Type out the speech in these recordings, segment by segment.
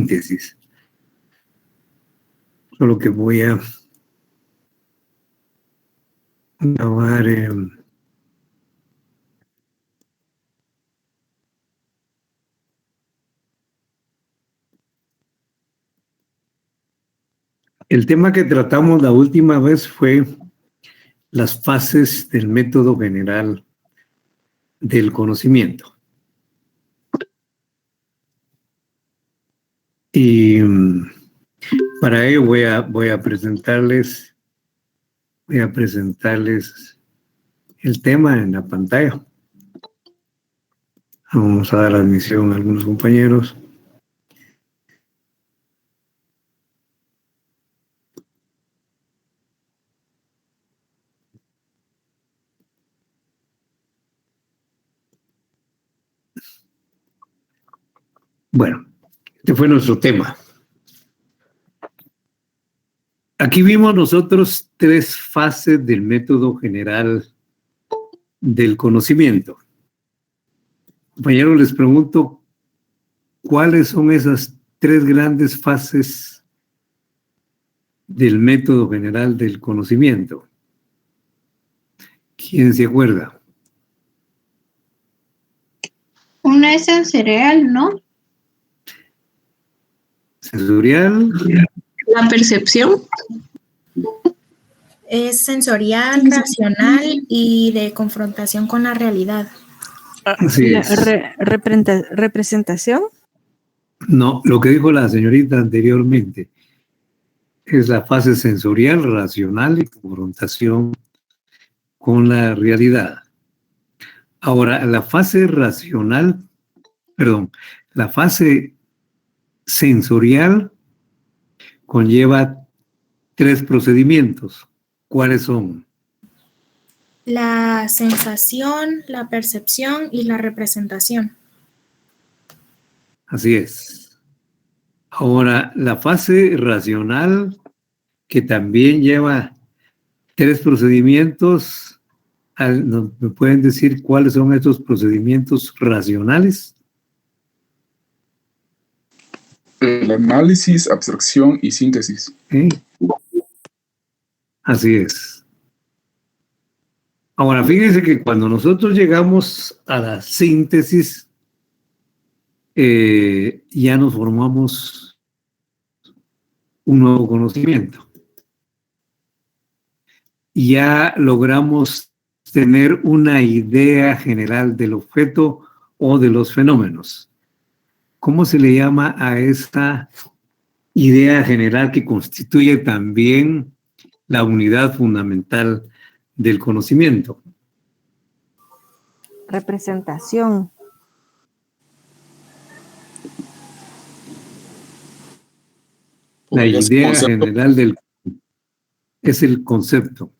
síntesis. Solo que voy a grabar el tema que tratamos la última vez fue las fases del método general del conocimiento. Y para ello voy a presentarles el tema en la pantalla. Vamos a dar admisión a algunos compañeros. Bueno, este fue nuestro tema. Aquí vimos nosotros 3 fases del método general del conocimiento. Compañeros, les pregunto, ¿cuáles son esas 3 grandes fases del método general del conocimiento? ¿Quién se acuerda? Una es sensorial, ¿no? Sensorial. La percepción. Es sensorial, racional y de confrontación con la realidad. Así es. ¿Representación? No, lo que dijo la señorita anteriormente es la fase sensorial, racional y confrontación con la realidad. Ahora, la fase sensorial conlleva 3 procedimientos. ¿Cuáles son? La sensación, la percepción y la representación. Así es. Ahora, la fase racional, que también lleva 3 procedimientos, ¿me pueden decir cuáles son estos procedimientos racionales? El análisis, abstracción y síntesis. ¿Sí? Así es. Ahora, fíjense que cuando nosotros llegamos a la síntesis, ya nos formamos un nuevo conocimiento. Ya logramos tener una idea general del objeto o de los fenómenos. ¿Cómo se le llama a esta idea general que constituye también la unidad fundamental del conocimiento? Representación. La idea general es el concepto.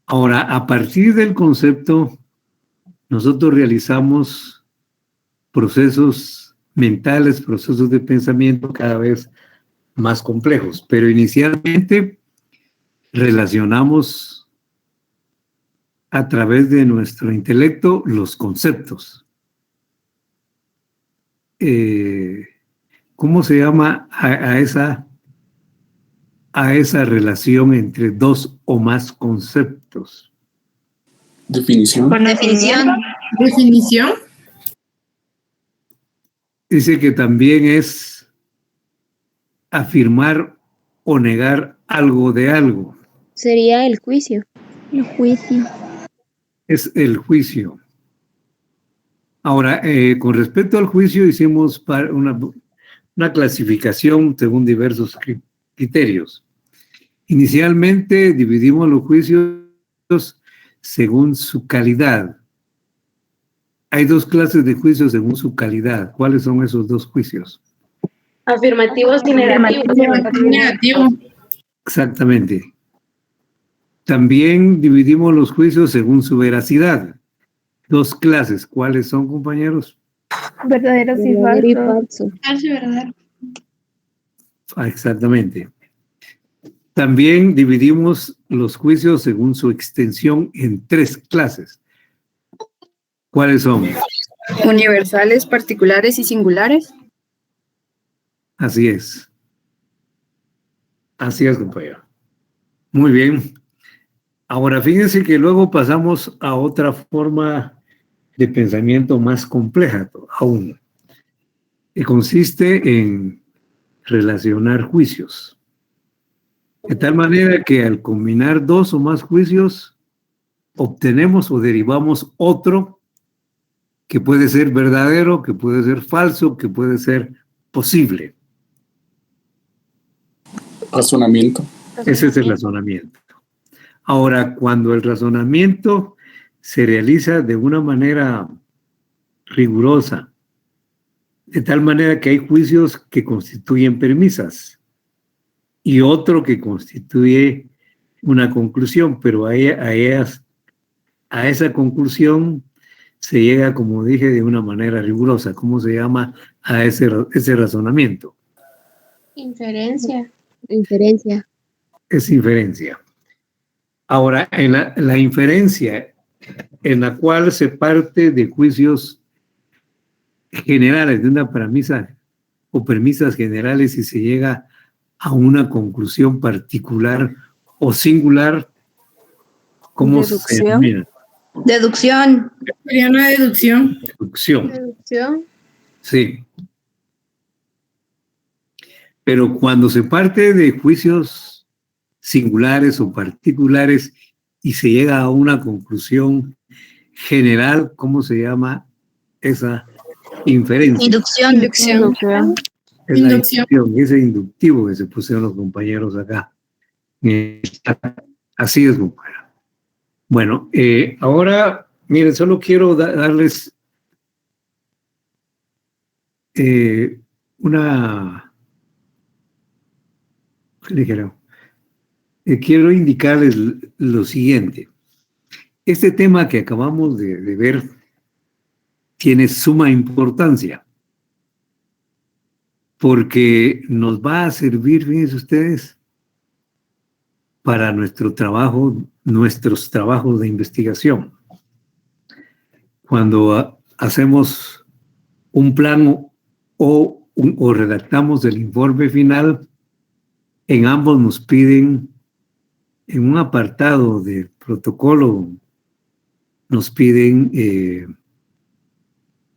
Ahora, a partir del concepto, nosotros realizamos procesos mentales, procesos de pensamiento cada vez más complejos, pero inicialmente relacionamos a través de nuestro intelecto los conceptos. ¿Cómo se llama a esa relación entre 2 o más conceptos? Definición. Con definición. Definición. Dice que también es afirmar o negar algo de algo. Sería el juicio. El juicio. Es el juicio. Ahora, con respecto al juicio, hicimos una clasificación según diversos criterios. Inicialmente dividimos los juicios según su calidad. Hay 2 clases de juicios según su calidad. ¿Cuáles son esos 2 juicios? Afirmativos y Negativo. Exactamente. También dividimos los juicios según su veracidad. 2 clases. ¿Cuáles son, compañeros? Verdaderos y falsos. falso. Verdad. Exactamente. También dividimos los juicios según su extensión en 3 clases. ¿Cuáles son? Universales, particulares y singulares. Así es. Así es, compañero. Muy bien. Ahora, fíjense que luego pasamos a otra forma de pensamiento más compleja aún, que consiste en relacionar juicios. De tal manera que al combinar dos o más juicios, obtenemos o derivamos otro que puede ser verdadero, que puede ser falso, que puede ser posible. Razonamiento. Ese es el razonamiento. Ahora, cuando el razonamiento se realiza de una manera rigurosa, de tal manera que hay juicios que constituyen premisas y otro que constituye una conclusión, pero a esa conclusión se llega, como dije, de una manera rigurosa. ¿Cómo se llama a ese razonamiento? Inferencia. Inferencia. Es inferencia. Ahora, en la inferencia, en la cual se parte de juicios generales, de una premisa o premisas generales y se llega a una conclusión particular o singular, ¿cómo se denomina? Deducción. Sería una deducción. Deducción. Deducción. Sí. Pero cuando se parte de juicios singulares o particulares y se llega a una conclusión general, ¿cómo se llama esa inferencia? Inducción. Inducción. Es la Inducción. inducción, ese inductivo que se pusieron los compañeros acá. Así es, compañero. Bueno, ahora, miren, solo quiero darles quiero indicarles lo siguiente. Este tema que acabamos de ver tiene suma importancia porque nos va a servir, fíjense ustedes, para nuestros trabajos de investigación. Cuando hacemos un plan o redactamos el informe final, en ambos nos piden, en un apartado del protocolo, nos piden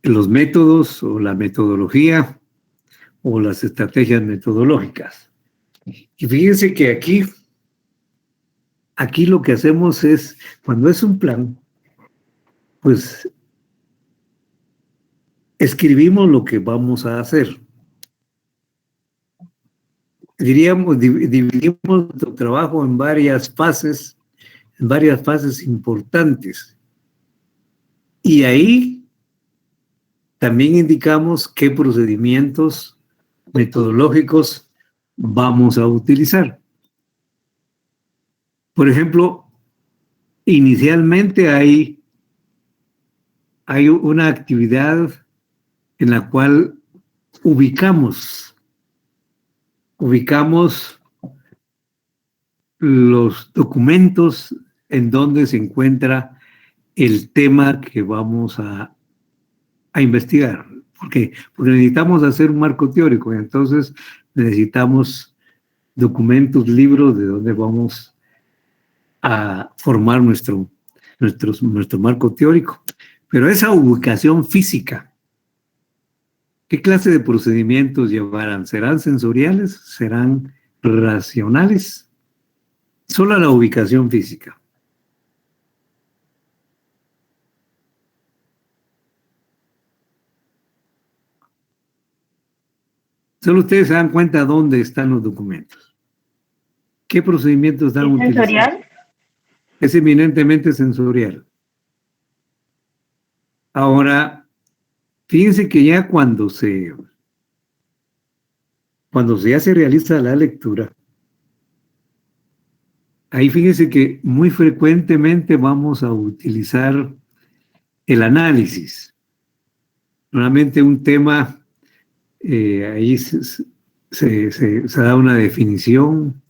los métodos o la metodología o las estrategias metodológicas. Y fíjense que aquí lo que hacemos es, cuando es un plan, pues escribimos lo que vamos a hacer. Dividimos nuestro trabajo en varias fases importantes. Y ahí también indicamos qué procedimientos metodológicos vamos a utilizar. Por ejemplo, inicialmente hay una actividad en la cual ubicamos los documentos en donde se encuentra el tema que vamos a investigar. Porque necesitamos hacer un marco teórico, y entonces necesitamos documentos, libros de donde vamos a formar nuestro marco teórico. Pero esa ubicación física, ¿qué clase de procedimientos llevarán? ¿Serán sensoriales? ¿Serán racionales? Solo la ubicación física. Solo ustedes se dan cuenta dónde están los documentos. ¿Qué procedimientos están utilizando? ¿Sensorial? Es eminentemente sensorial. Ahora, fíjense que ya cuando ya se realiza la lectura, ahí fíjense que muy frecuentemente vamos a utilizar el análisis. Normalmente un tema, ahí se da una definición,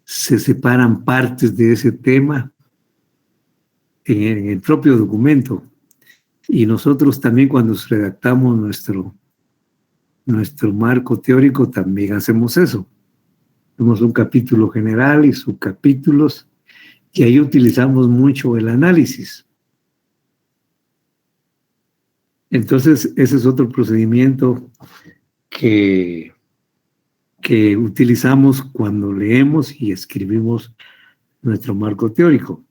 se separan partes de ese tema en el propio documento. Y nosotros también cuando redactamos nuestro marco teórico también hacemos eso. Tenemos un capítulo general y subcapítulos, y ahí utilizamos mucho el análisis. Entonces, ese es otro procedimiento que utilizamos cuando leemos y escribimos nuestro marco teórico.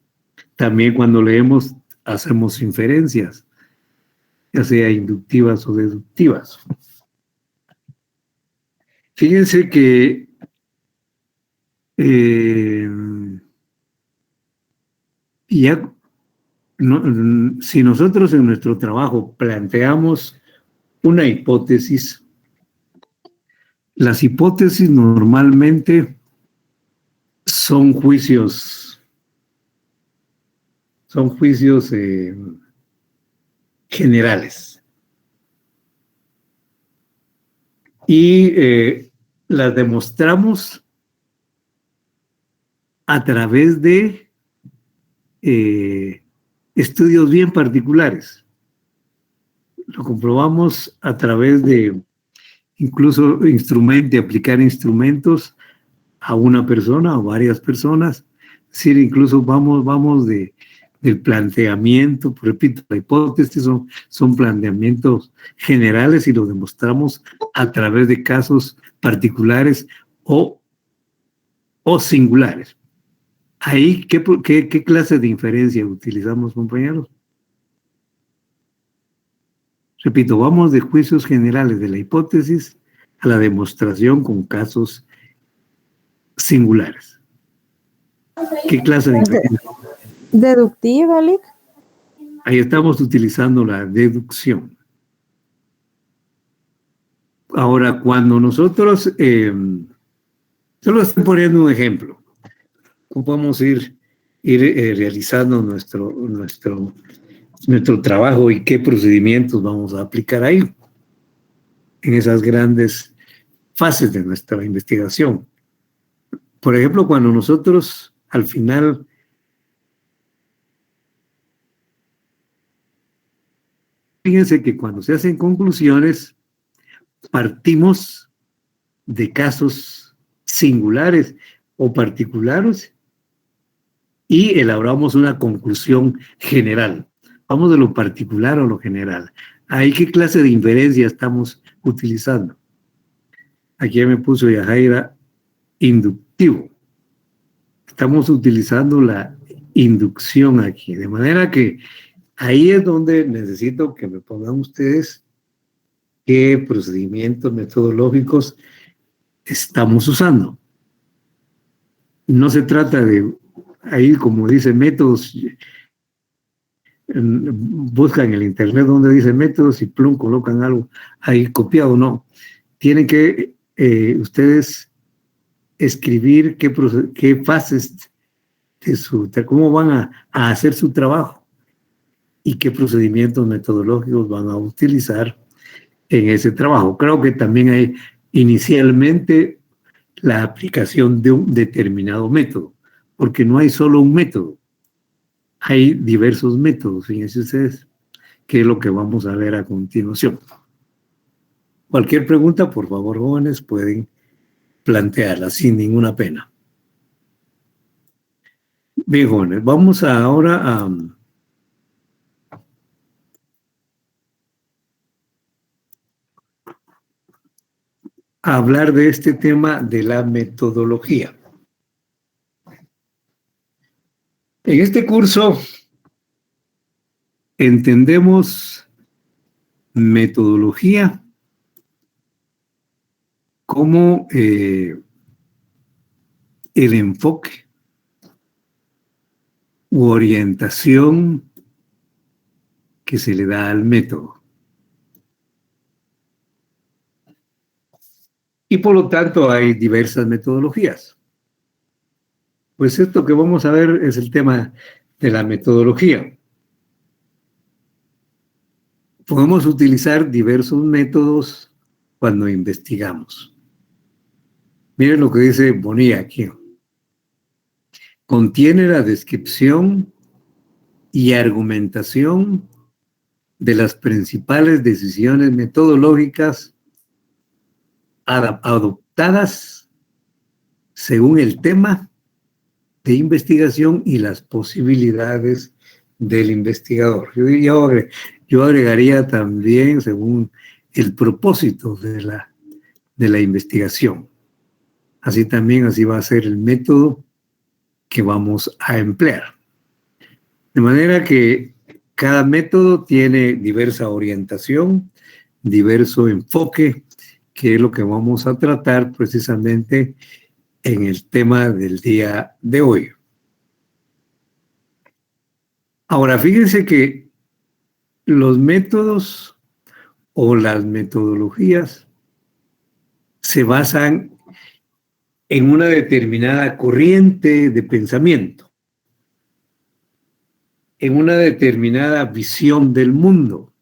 También cuando leemos hacemos inferencias, ya sea inductivas o deductivas. Fíjense que si nosotros en nuestro trabajo planteamos una hipótesis, las hipótesis normalmente son juicios generales. Y las demostramos a través de estudios bien particulares. Lo comprobamos a través de incluso aplicar instrumentos a una persona o varias personas. Es decir, incluso vamos del planteamiento, repito, la hipótesis son planteamientos generales y lo demostramos a través de casos particulares o singulares. Ahí, ¿qué clase de inferencia utilizamos, compañeros? Repito, vamos de juicios generales de la hipótesis a la demostración con casos singulares. ¿Qué clase de inferencia? Deductiva, Lick. Ahí estamos utilizando la deducción. Ahora, cuando nosotros, solo estoy poniendo un ejemplo, ¿cómo podemos ir realizando nuestro trabajo y qué procedimientos vamos a aplicar ahí en esas grandes fases de nuestra investigación? Por ejemplo, cuando nosotros al final fíjense que cuando se hacen conclusiones partimos de casos singulares o particulares y elaboramos una conclusión general. Vamos de lo particular a lo general. ¿Ahí qué clase de inferencia estamos utilizando? Aquí me puso Yajaira inductivo. Estamos utilizando la inducción aquí, de manera que ahí es donde necesito que me pongan ustedes qué procedimientos metodológicos estamos usando. No se trata de, ahí como dice métodos, buscan en el internet donde dice métodos y plum, colocan algo ahí copiado. No, tienen que ustedes escribir qué fases de cómo van a hacer su trabajo y qué procedimientos metodológicos van a utilizar en ese trabajo. Creo que también hay inicialmente la aplicación de un determinado método, porque no hay solo un método, hay diversos métodos, fíjense ustedes, que es lo que vamos a ver a continuación. Cualquier pregunta, por favor, jóvenes, pueden plantearla sin ninguna pena. Bien, jóvenes, vamos ahora a hablar de este tema de la metodología. En este curso entendemos metodología como el enfoque u orientación que se le da al método. Y por lo tanto hay diversas metodologías. Pues esto que vamos a ver es el tema de la metodología. Podemos utilizar diversos métodos cuando investigamos. Miren lo que dice Bonilla aquí. Contiene la descripción y argumentación de las principales decisiones metodológicas adoptadas según el tema de investigación y las posibilidades del investigador. Yo agregaría también según el propósito de la investigación. Así va a ser el método que vamos a emplear. De manera que cada método tiene diversa orientación, diverso enfoque, que es lo que vamos a tratar precisamente en el tema del día de hoy. Ahora, fíjense que los métodos o las metodologías se basan en una determinada corriente de pensamiento, en una determinada visión del mundo,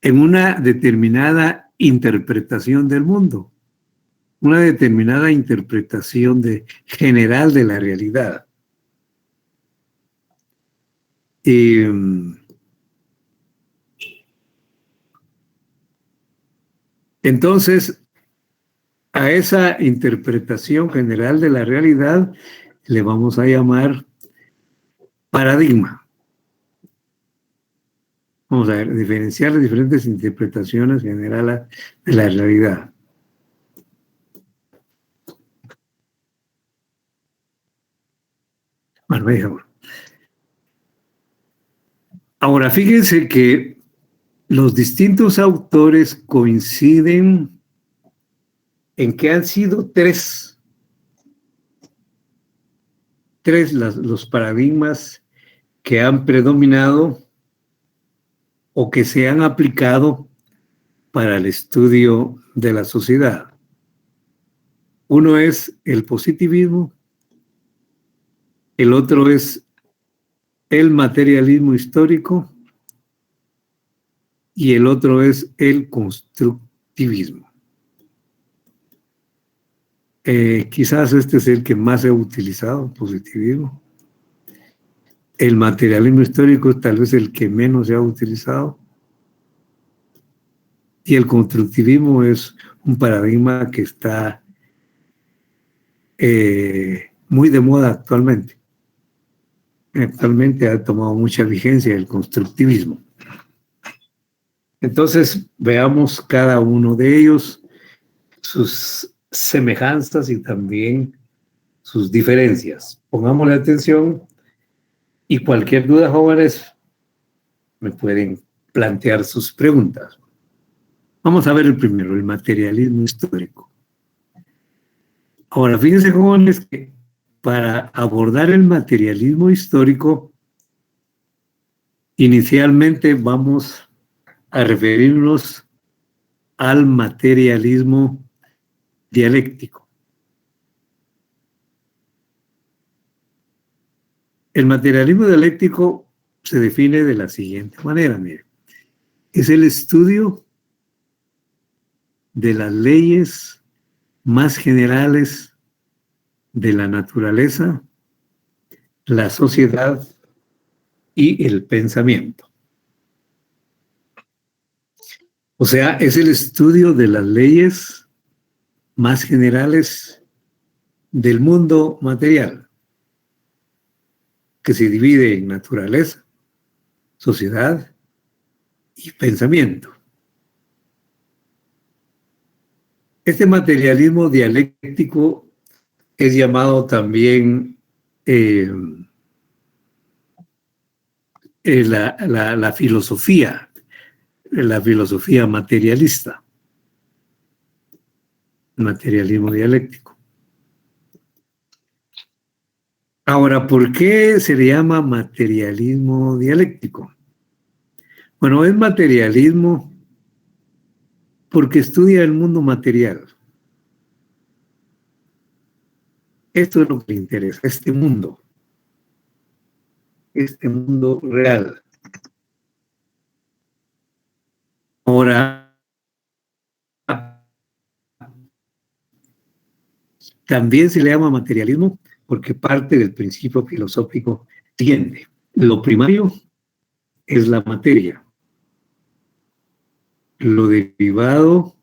en una determinada interpretación del mundo, una determinada interpretación general de la realidad. Entonces, a esa interpretación general de la realidad le vamos a llamar paradigma. Vamos a ver, diferenciar las diferentes interpretaciones generales de la realidad. Bueno, déjame. Ahora, fíjense que los distintos autores coinciden en que han sido tres los paradigmas que han predominado o que se han aplicado para el estudio de la sociedad. Uno es el positivismo, el otro es el materialismo histórico y el otro es el constructivismo. Quizás este es el que más se ha utilizado, positivismo. El materialismo histórico es tal vez el que menos se ha utilizado. Y el constructivismo es un paradigma que está muy de moda actualmente. Actualmente ha tomado mucha vigencia el constructivismo. Entonces, veamos cada uno de ellos, sus semejanzas y también sus diferencias. Pongámosle atención y cualquier duda, jóvenes, me pueden plantear sus preguntas. Vamos a ver el primero, el materialismo histórico. Ahora, fíjense, jóvenes, que para abordar el materialismo histórico, inicialmente vamos a referirnos al materialismo dialéctico. El materialismo dialéctico se define de la siguiente manera, miren. Es el estudio de las leyes más generales de la naturaleza, la sociedad y el pensamiento. O sea, es el estudio de las leyes más generales del mundo material, que se divide en naturaleza, sociedad y pensamiento. Este materialismo dialéctico es llamado también la filosofía materialista, materialismo dialéctico. Ahora, ¿por qué se le llama materialismo dialéctico? Bueno, es materialismo porque estudia el mundo material. Esto es lo que le interesa, este mundo real. Ahora, también se le llama materialismo porque parte del principio filosófico siguiente. Lo primario es la materia. Lo derivado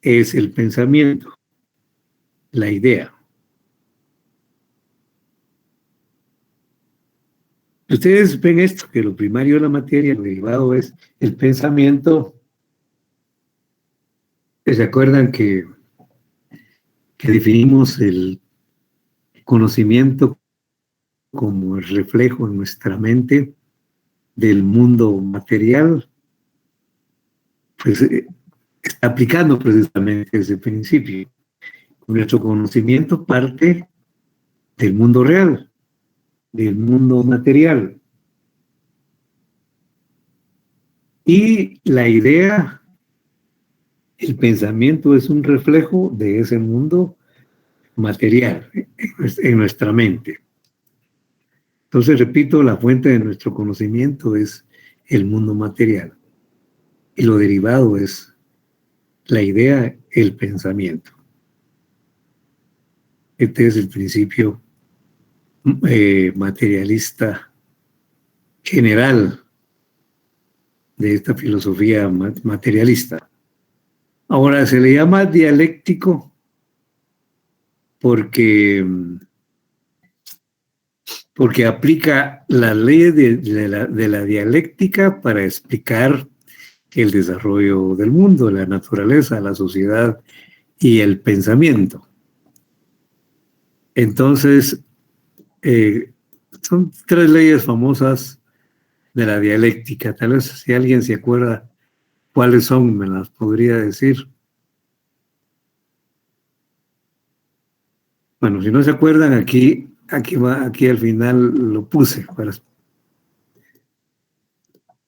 es el pensamiento, la idea. Ustedes ven esto, que lo primario es la materia, lo derivado es el pensamiento. ¿Se acuerdan que definimos el conocimiento como el reflejo en nuestra mente del mundo material? Pues está aplicando precisamente ese principio. Nuestro conocimiento parte del mundo real, del mundo material. Y la idea, el pensamiento es un reflejo de ese mundo material en nuestra mente. Entonces, repito, la fuente de nuestro conocimiento es el mundo material. Y lo derivado es la idea, el pensamiento. Este es el principio materialista general de esta filosofía materialista. Ahora, se le llama dialéctico porque aplica la ley de la dialéctica para explicar el desarrollo del mundo, la naturaleza, la sociedad y el pensamiento. Entonces, son tres leyes famosas de la dialéctica. Tal vez si alguien se acuerda cuáles son, me las podría decir. Bueno, si no se acuerdan, aquí al final lo puse.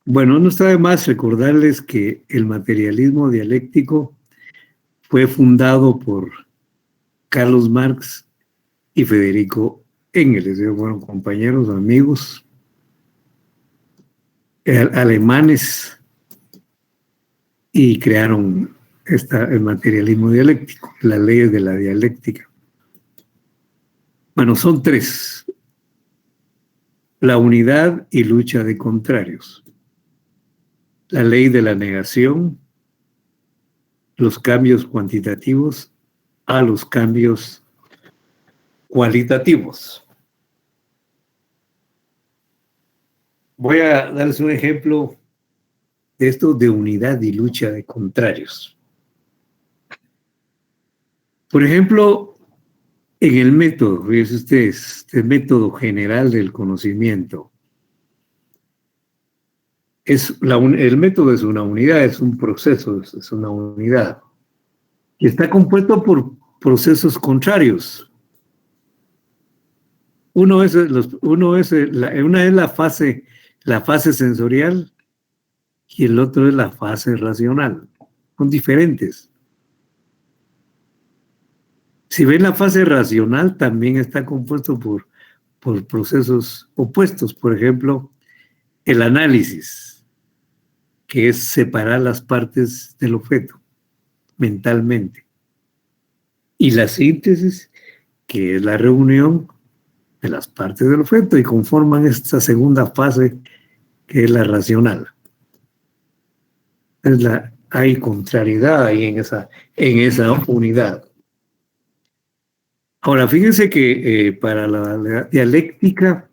Bueno, no está de más recordarles que el materialismo dialéctico fue fundado por Carlos Marx y Federico Engels. Ellos fueron compañeros, amigos, alemanes, y crearon el materialismo dialéctico, las leyes de la dialéctica. Bueno, son tres: la unidad y lucha de contrarios, la ley de la negación, los cambios cuantitativos a los cambios cualitativos. Voy a darles un ejemplo de esto de unidad y lucha de contrarios. Por ejemplo, en el método, fíjense ustedes, el método general del conocimiento. El método es una unidad, es un proceso, es una unidad. Y está compuesto por procesos contrarios. Una es la fase sensorial y el otro es la fase racional. Son diferentes. Si ven, la fase racional también está compuesto por procesos opuestos. Por ejemplo, el análisis, que es separar las partes del objeto mentalmente. Y la síntesis, que es la reunión de las partes del objeto y conforman esta segunda fase, que es la racional. Hay contrariedad ahí en esa unidad. Ahora, fíjense que para la dialéctica,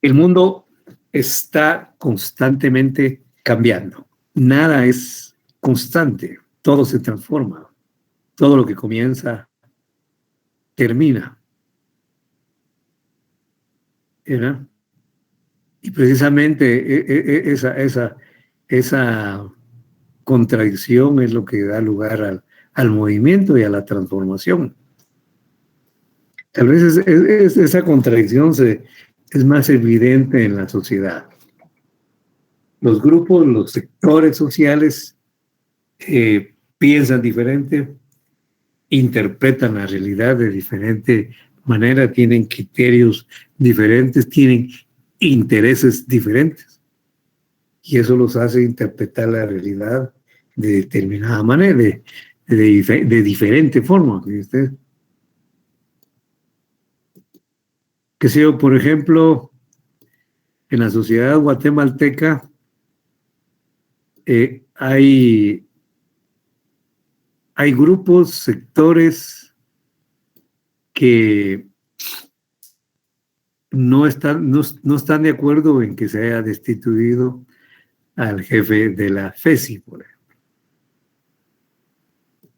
el mundo está constantemente cambiando. Nada es constante, todo se transforma. Todo lo que comienza, termina. ¿Verdad? Y precisamente esa contradicción es lo que da lugar al movimiento y a la transformación. Tal vez esa contradicción es más evidente en la sociedad. Los grupos, los sectores sociales piensan diferente, interpretan la realidad de diferente manera, tienen criterios diferentes, tienen intereses diferentes. Y eso los hace interpretar la realidad de determinada manera, de diferente forma. Que sé yo, por ejemplo, en la sociedad guatemalteca hay grupos, sectores que no están de acuerdo en que se haya destituido al jefe de la FESI, por ejemplo,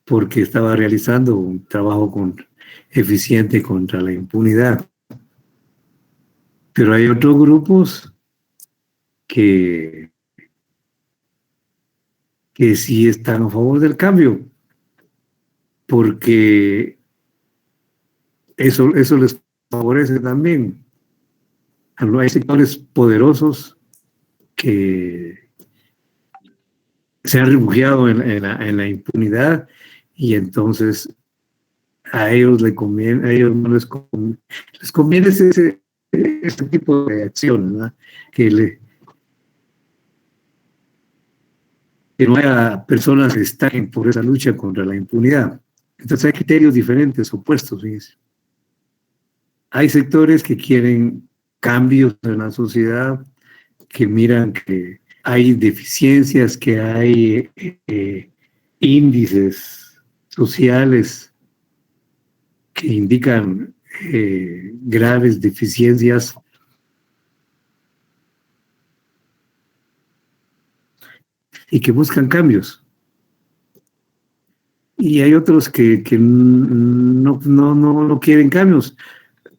porque estaba realizando un trabajo eficiente contra la impunidad. Pero hay otros grupos que sí están a favor del cambio, porque eso les favorece también. Hay sectores poderosos que se han refugiado en la impunidad, y entonces a ellos les conviene este tipo de acción, ¿verdad? Que no haya personas que estén por esa lucha contra la impunidad. Entonces hay criterios diferentes, opuestos, fíjense. Hay sectores que quieren cambios en la sociedad, que miran que hay deficiencias, que hay índices sociales que indican graves deficiencias, y que buscan cambios. Y hay otros que no quieren cambios.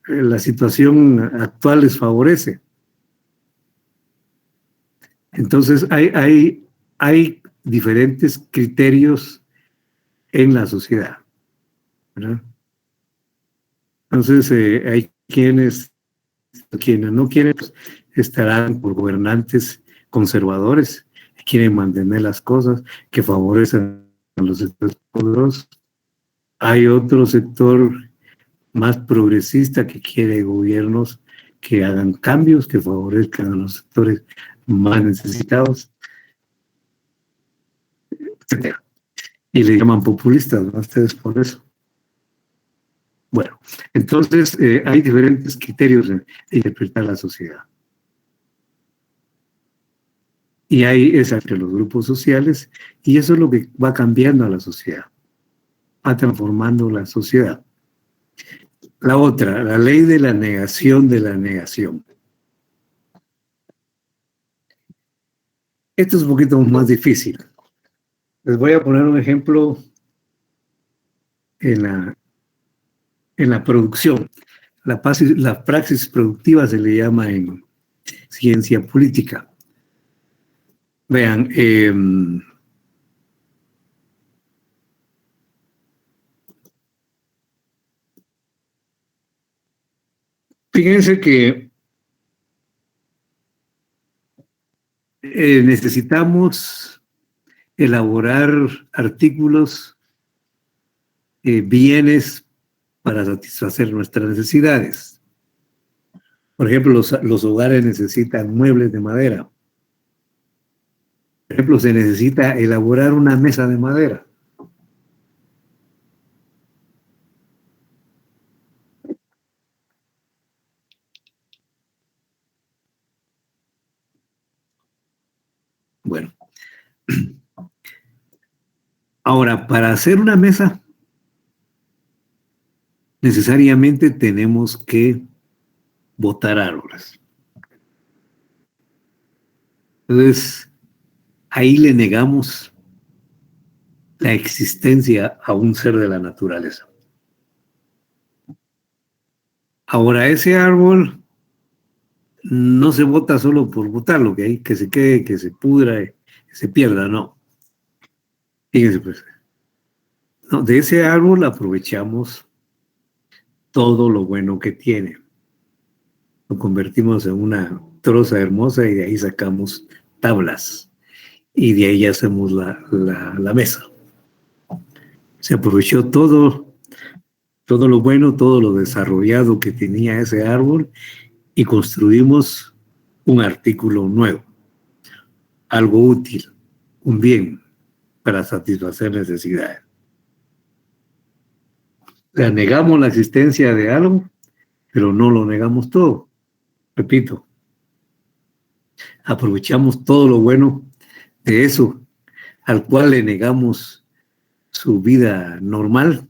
La situación actual les favorece. Entonces hay diferentes criterios en la sociedad, ¿verdad? Entonces hay quienes no quieren, pues, estarán por gobernantes conservadores, que quieren mantener las cosas, que favorecen a los sectores poderosos. Hay otro sector más progresista que quiere gobiernos que hagan cambios, que favorezcan a los sectores más necesitados, etc. Y le llaman populistas, ¿no? Ustedes por eso. Bueno, entonces hay diferentes criterios de interpretar la sociedad. Y es entre los grupos sociales, y eso es lo que va cambiando a la sociedad, va transformando la sociedad. La otra, la ley de la negación de la negación. Esto es un poquito más difícil. Les voy a poner un ejemplo en la producción. La praxis productiva se le llama en ciencia política. Vean, fíjense que necesitamos elaborar artículos, bienes para satisfacer nuestras necesidades. Por ejemplo, los hogares necesitan muebles de madera. Por ejemplo, se necesita elaborar una mesa de madera. Bueno. Ahora, para hacer una mesa, necesariamente tenemos que botar árboles. Entonces, ahí le negamos la existencia a un ser de la naturaleza. Ahora, ese árbol no se bota solo por botarlo, que se quede, que se pudra, que se pierda, no. Fíjense, pues. No, de ese árbol aprovechamos todo lo bueno que tiene. Lo convertimos en una troza hermosa y de ahí sacamos tablas. Y de ahí hacemos la mesa. Se aprovechó todo lo bueno, todo lo desarrollado que tenía ese árbol, y construimos un artículo nuevo, algo útil, un bien para satisfacer necesidades. O sea, negamos la existencia de algo pero no lo negamos todo. Repito, aprovechamos todo lo bueno de eso al cual le negamos su vida normal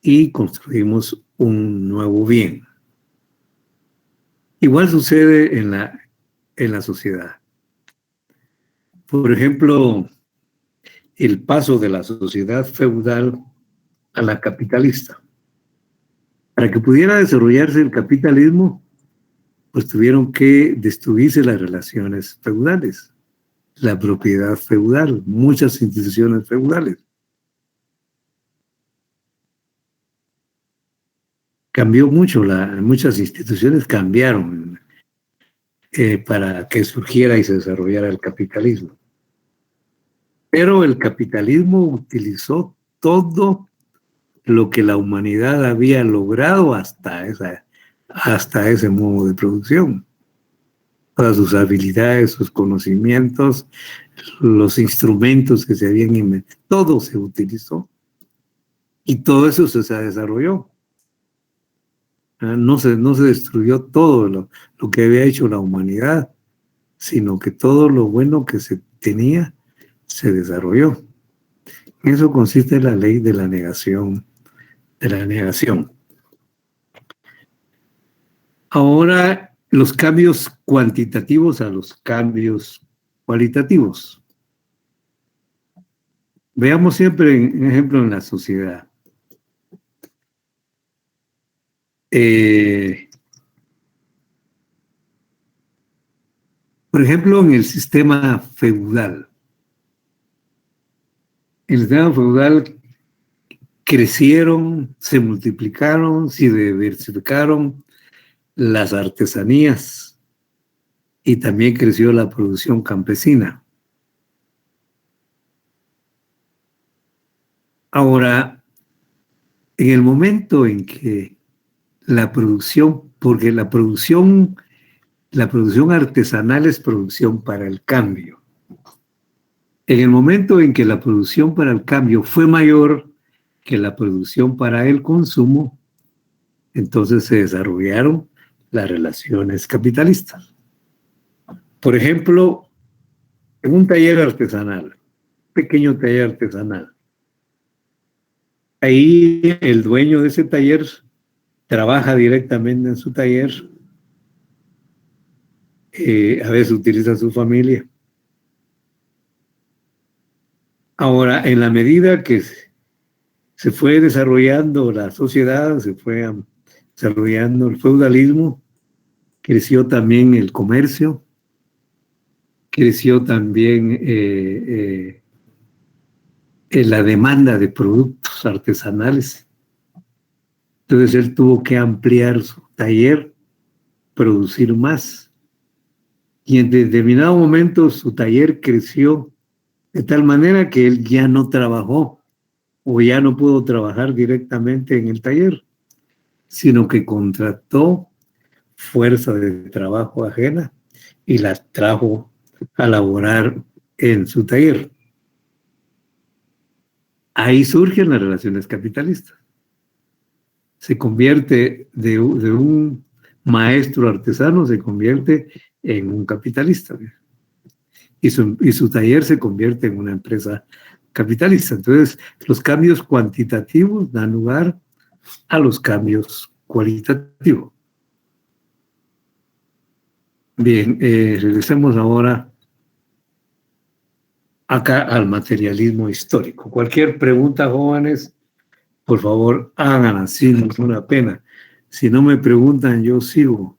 y construimos un nuevo bien. Igual sucede en la sociedad. Por ejemplo, el paso de la sociedad feudal a la capitalista. Para que pudiera desarrollarse el capitalismo, pues tuvieron que destruirse las relaciones feudales, la propiedad feudal, muchas instituciones feudales. Cambió mucho, muchas instituciones cambiaron para que surgiera y se desarrollara el capitalismo. Pero el capitalismo utilizó todo lo que la humanidad había logrado hasta ese modo de producción. Todas sus habilidades, sus conocimientos, los instrumentos que se habían inventado, todo se utilizó. Y todo eso se desarrolló. No se destruyó todo lo que había hecho la humanidad, sino que todo lo bueno que se tenía se desarrolló. En eso consiste la ley de la negación. Ahora, los cambios cuantitativos a los cambios cualitativos. Veamos siempre un ejemplo en la sociedad. Por ejemplo, en el sistema feudal. El sistema feudal crecieron, se multiplicaron, se diversificaron las artesanías y también creció la producción campesina. Ahora, en el momento en que la producción, porque la producción artesanal es producción para el cambio. En el momento en que la producción para el cambio fue mayor que la producción para el consumo, entonces se desarrollaron las relaciones capitalistas. Por ejemplo, en un taller artesanal, pequeño taller artesanal, ahí el dueño de ese taller trabaja directamente en su taller, a veces utiliza a su familia. Ahora, en la medida que se fue desarrollando la sociedad, se fue desarrollando el feudalismo, creció también el comercio, creció también la demanda de productos artesanales. Entonces él tuvo que ampliar su taller, producir más. Y en determinado momento su taller creció de tal manera que él ya no trabajó o ya no pudo trabajar directamente en el taller, sino que contrató fuerza de trabajo ajena y la trajo a laborar en su taller. Ahí surgen las relaciones capitalistas. Se convierte de un maestro artesano, se convierte en un capitalista. Y su taller se convierte en una empresa capitalista. Entonces, los cambios cuantitativos dan lugar a los cambios cualitativos. Bien, regresemos ahora acá al materialismo histórico. Cualquier pregunta, jóvenes, por favor, hagan así, no es una pena. Si no me preguntan, yo sigo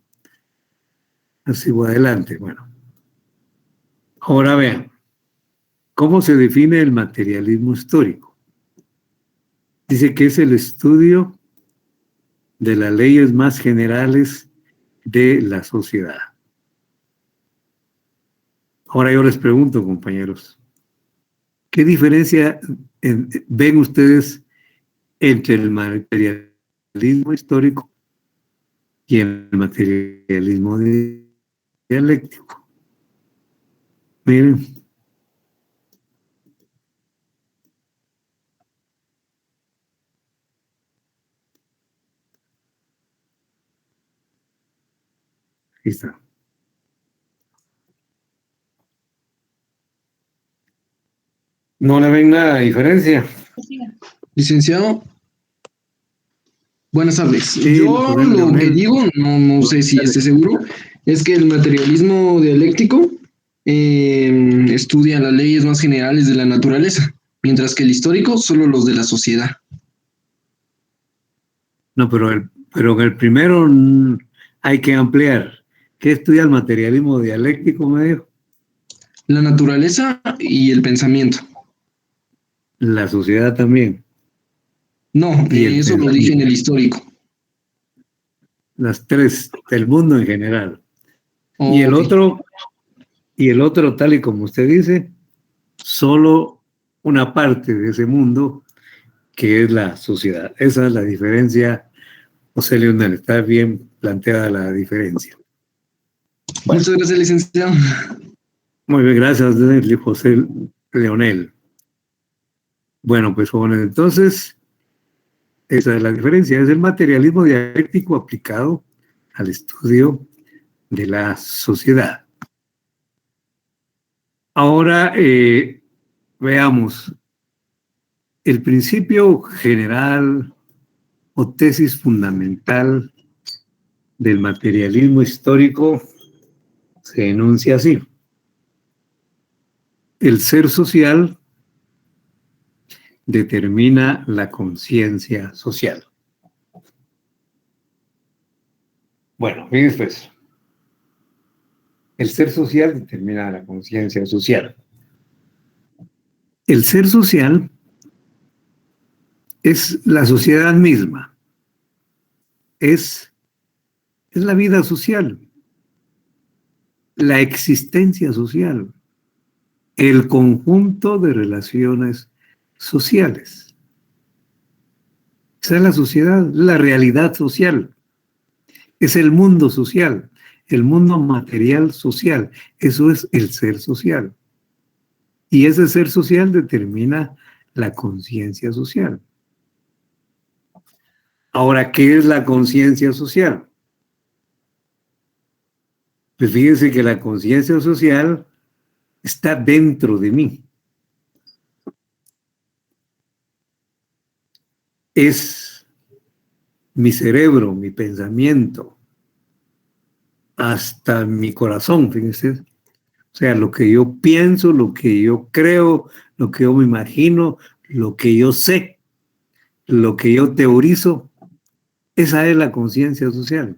adelante. Bueno, ahora vean, ¿cómo se define el materialismo histórico? Dice que es el estudio de las leyes más generales de la sociedad. Ahora yo les pregunto, compañeros, ¿qué diferencia ven ustedes entre el materialismo histórico y el materialismo dialéctico? Miren, Aquí está. ¿No le ven nada de diferencia? Licenciado, buenas tardes. Sí, Yo joder, lo que Leonel. digo, no sé si esté seguro, es que el materialismo dialéctico estudia las leyes más generales de la naturaleza, mientras que el histórico solo los de la sociedad. No, pero en el primero hay que ampliar. ¿Qué estudia el materialismo dialéctico, me dijo? La naturaleza y el pensamiento. La sociedad también. No, Y el eso lo dije en pensamiento. el histórico. Las tres, del mundo en general. Oh, Y el ok. otro, tal y como usted dice, solo una parte de ese mundo que es la sociedad. Esa es la diferencia, José Leonel. Está bien planteada la diferencia. Bueno, Muchas gracias, licenciado. muy bien, gracias, José Leonel. Bueno, pues jóvenes, entonces, esa es la diferencia. Es el materialismo dialéctico aplicado al estudio de la sociedad. Ahora veamos el principio general o tesis fundamental del materialismo histórico se enuncia así. El ser social determina la conciencia social. Bueno, fíjense pues, el ser social determina la conciencia social. El ser social es la sociedad misma, es la vida social, la existencia social, el conjunto de relaciones sociales. Esa es la sociedad, la realidad social. Es el mundo social, el mundo material social. Eso es el ser social. Y ese ser social determina la conciencia social. Ahora, ¿qué es la conciencia social? Pues fíjense que la conciencia social está dentro de mí. Es mi cerebro, mi pensamiento, hasta mi corazón, fíjense. O sea, lo que yo pienso, lo que yo creo, lo que yo me imagino, lo que yo sé, lo que yo teorizo, esa es la conciencia social.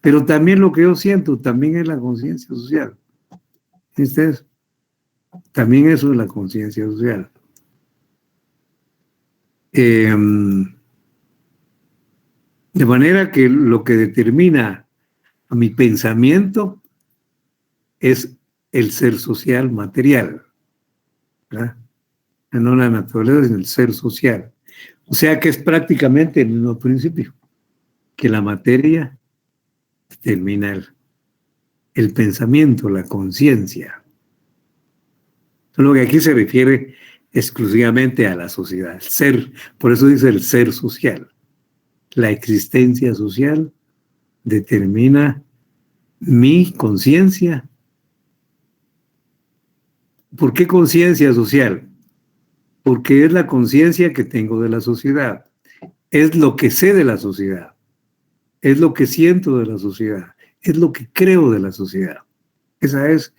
Pero también lo que yo siento, también es la conciencia social. ¿Viste? También eso es la conciencia social. De manera que lo que determina a mi pensamiento es el ser social material, ¿verdad? No la naturaleza, sino el ser social. O sea que es prácticamente el mismo principio, que la materia determina el pensamiento, la conciencia. Lo que aquí se refiere exclusivamente a la sociedad, el ser, por eso dice el ser social. La existencia social determina mi conciencia. ¿Por qué conciencia social? Porque es la conciencia que tengo de la sociedad. Es lo que sé de la sociedad. Es lo que siento de la sociedad. Es lo que creo de la sociedad. Esa es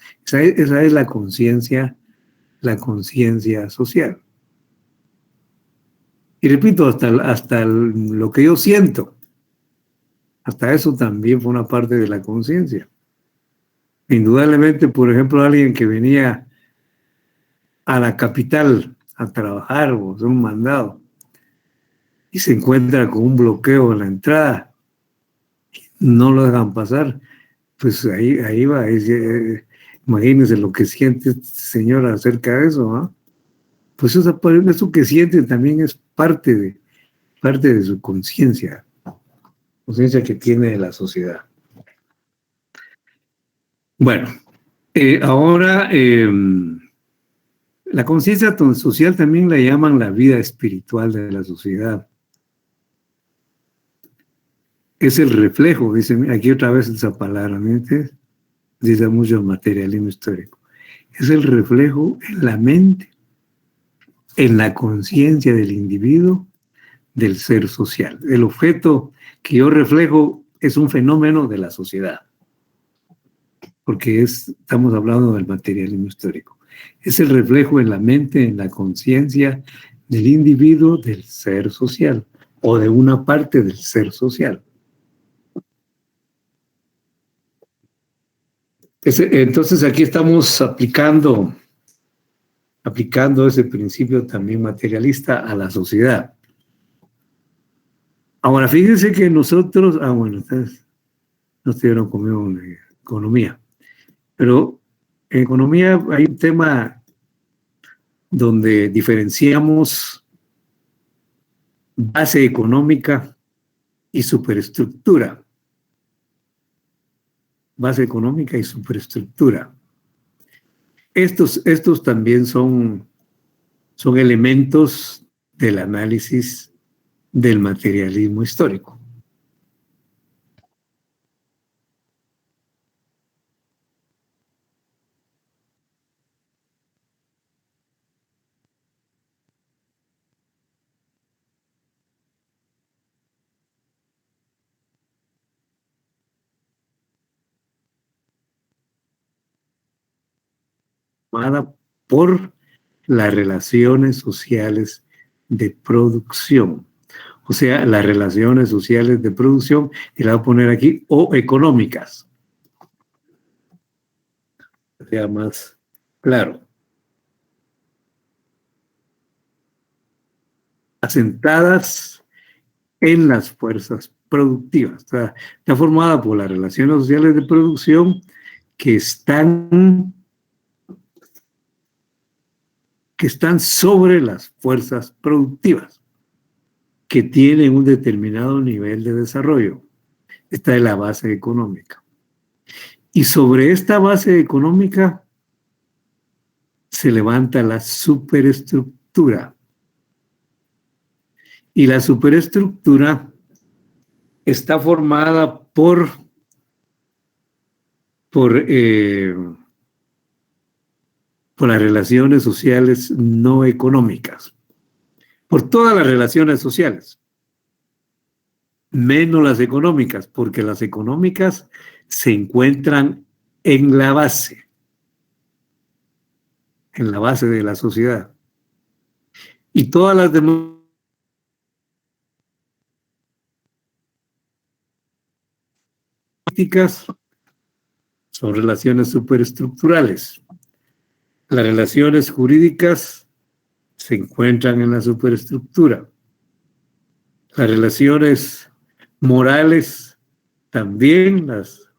la conciencia social. Y repito, hasta lo que yo siento, hasta eso también fue una parte de la conciencia. Indudablemente, por ejemplo, alguien que venía a la capital a trabajar o hacer un mandado y se encuentra con un bloqueo en la entrada, no lo dejan pasar, pues ahí va. Imagínense lo que siente este señor acerca de eso, ¿no? Pues eso que siente también es parte de su conciencia que tiene de la sociedad. Bueno, ahora la conciencia social también la llaman la vida espiritual de la sociedad. es el reflejo, dicen aquí otra vez esa palabra, ¿viste? Dice mucho el materialismo histórico. Es el reflejo en la mente, en la conciencia del individuo, del ser social. El objeto que yo reflejo es un fenómeno de la sociedad, porque estamos hablando del materialismo histórico. Es el reflejo en la mente, en la conciencia del individuo, del ser social, o de una parte del ser social. Entonces aquí estamos aplicando ese principio también materialista a la sociedad. Ahora, fíjense que nosotros, bueno, ustedes no estuvieron conmigo en economía, pero en economía hay un tema donde diferenciamos base económica y superestructura. Base económica y superestructura. Estos también son elementos del análisis del materialismo histórico. Por las relaciones sociales de producción. O sea, las relaciones sociales de producción, y la voy a poner aquí, o económicas. Sea más claro. Asentadas en las fuerzas productivas. O sea, está formada por las relaciones sociales de producción que están sobre las fuerzas productivas, que tienen un determinado nivel de desarrollo. Esta es la base económica. Y sobre esta base económica se levanta la superestructura. Y la superestructura está formada por las relaciones sociales no económicas, por todas las relaciones sociales, menos las económicas, porque las económicas se encuentran en la base de la sociedad. Y todas las demás políticas son relaciones superestructurales. Las relaciones jurídicas se encuentran en la superestructura. Las relaciones morales también, las